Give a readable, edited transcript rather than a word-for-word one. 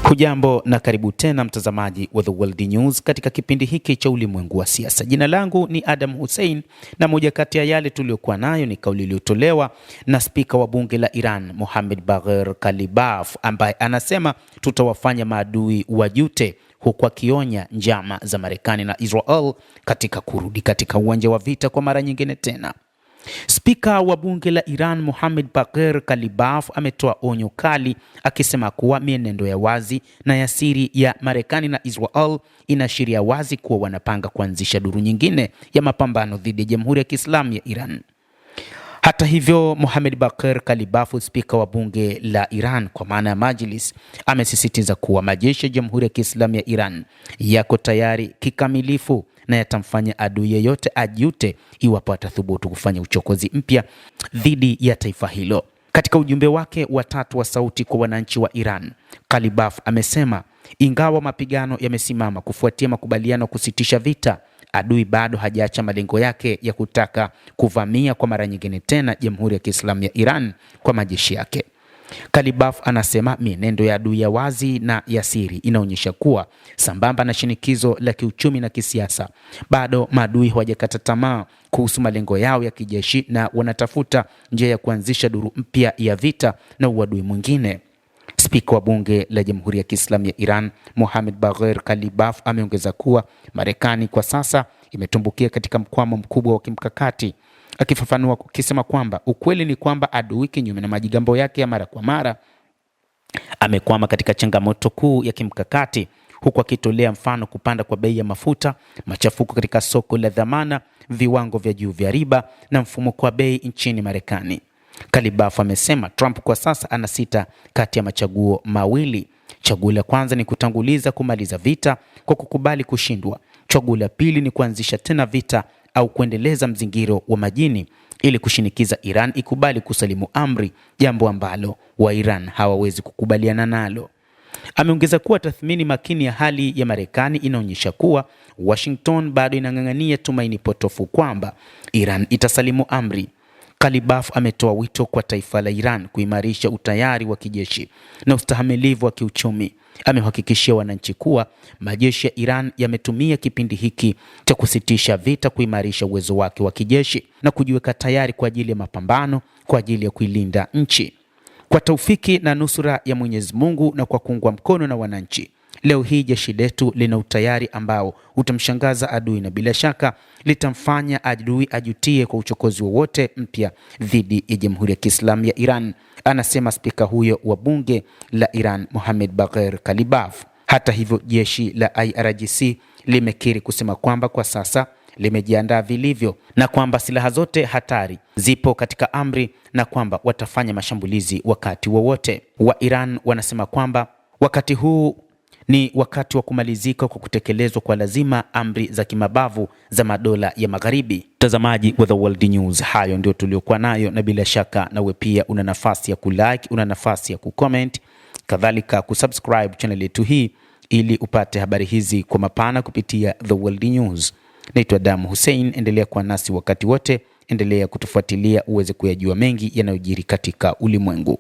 Hujambo na karibu tena mtazamaji wa The World News katika kipindi hiki cha ulimwengu wa siasa. Jina langu ni Adam Hussein na moja kati ya yale tuliyokuwa nayo ni kauli iliyotolewa na spika wa bunge la Iran Mohammad Bagher Kalibaf, ambaye anasema tutawafanya maadui wajute, huku akionya njama za Marekani na Israel katika kurudi katika uwanja wa vita kwa mara nyingine tena. Spika wa bunge la Iran Mohammad Bagher Kalibaf ametoa onyo kali akisema kuwa mienendo ya wazi na ya siri ya Marekani na Israel inaashiria wazi kuwa wanapanga kuanzisha duru nyingine ya mapambano dhidi ya Jamhuri ya Kiislamu ya Iran. Hata hivyo, Mohammad Bagher Kalibaf, spika wa bunge la Iran kwa maana ya Majlis, amesisitiza kuwa majeshi ya Jamhuri ya Kiislamu ya Iran yako tayari kikamilifu na yatamfanya adui yeyote ajute iwapo atathubutu kufanya uchokozi mpya dhidi ya taifa hilo. Katika ujumbe wake wa tatu wa sauti kwa wananchi wa Iran, Kalibaf amesema ingawa mapigano yamesimama kufuatia makubaliano kusitisha vita, adui bado hajaacha malengo yake ya kutaka kuvamia kwa mara nyingine tena Jamhuri ya Kiislamu ya Iran kwa majeshi yake. Kalibaf anasema mienendo ya adui ya wazi na ya siri inaonyesha kuwa sambamba na shinikizo la kiuchumi na kisiasa, bado maadui hawajakata tamaa kuhusu malengo yao ya kijeshi na wanatafuta njia ya kuanzisha duru mpya ya vita na uadui mwingine. Spika wa bunge la Jamhuri ya Kiislamu ya Iran Mohammad Bagher Kalibaf ameongeza kuwa Marekani kwa sasa imetumbukia katika mkwamo mkubwa wa kimkakati, akifafanua akisema kwamba ukweli ni kwamba adui, kinyume na majigambo yake ya mara kwa mara, amekwama katika changamoto kuu ya kimkakati, huku akitolea mfano kupanda kwa bei ya mafuta, machafuko katika soko la dhamana, viwango vya juu vya riba na mfumuko wa bei nchini Marekani. Kalibaf amesema Trump kwa sasa anasita kati ya machaguo mawili. Chaguo la kwanza ni kutanguliza kumaliza vita kwa kukubali kushindwa. Chaguo la pili ni kuanzisha tena vita au kuendeleza mzingiro wa majini ili kushinikiza Iran ikubali kusalimu amri, jambo ambalo wa Iran hawawezi kukubaliana nalo. Ameongeza kuwa tathmini makini ya hali ya Marekani inaonyesha kuwa Washington bado inang'ang'ania tumaini potofu kwamba Iran itasalimu amri. Kalibaf ametoa wito kwa taifa la Iran kuimarisha utayari wa kijeshi na ustahimilivu wa kiuchumi. Amehakikishia wananchi kuwa majeshi ya Iran yametumia kipindi hiki cha kusitisha vita kuimarisha uwezo wake wa kijeshi na kujiweka tayari kwa ajili ya mapambano kwa ajili ya kuilinda nchi. Kwa taufiki na nusura ya Mwenyezi Mungu na kwa kuungwa mkono na wananchi, leo hii jeshi letu lina utayari ambao utamshangaza adui na bila shaka litamfanya adui ajutie kwa uchokozi wowote mpya dhidi ya Jamhuri ya Kiislamu ya Iran, anasema spika huyo wa bunge la Iran Mohammad Bagher Kalibaf. Hata hivyo, jeshi la IRGC limekiri kusema kwamba kwa sasa limejiandaa vilivyo na kwamba silaha zote hatari zipo katika amri na kwamba watafanya mashambulizi wakati wowote. Wa Iran wanasema kwamba wakati huu ni wakati wa kumalizika kwa kutekelezwa kwa lazima amri za kimabavu za madola ya Magharibi. Mtazamaji wa The World News, hayo ndio tuliokuwa nayo, na bila shaka nawe pia una nafasi ya kulike, una nafasi ya kucomment, kadhalika kusubscribe channel yetu hii ili upate habari hizi kwa mapana kupitia The World News. Naitwa Adam Hussein, endelea kuwa nasi wakati wote, endelea kutufuatilia uweze kuyajua mengi yanayojiri katika ulimwengu.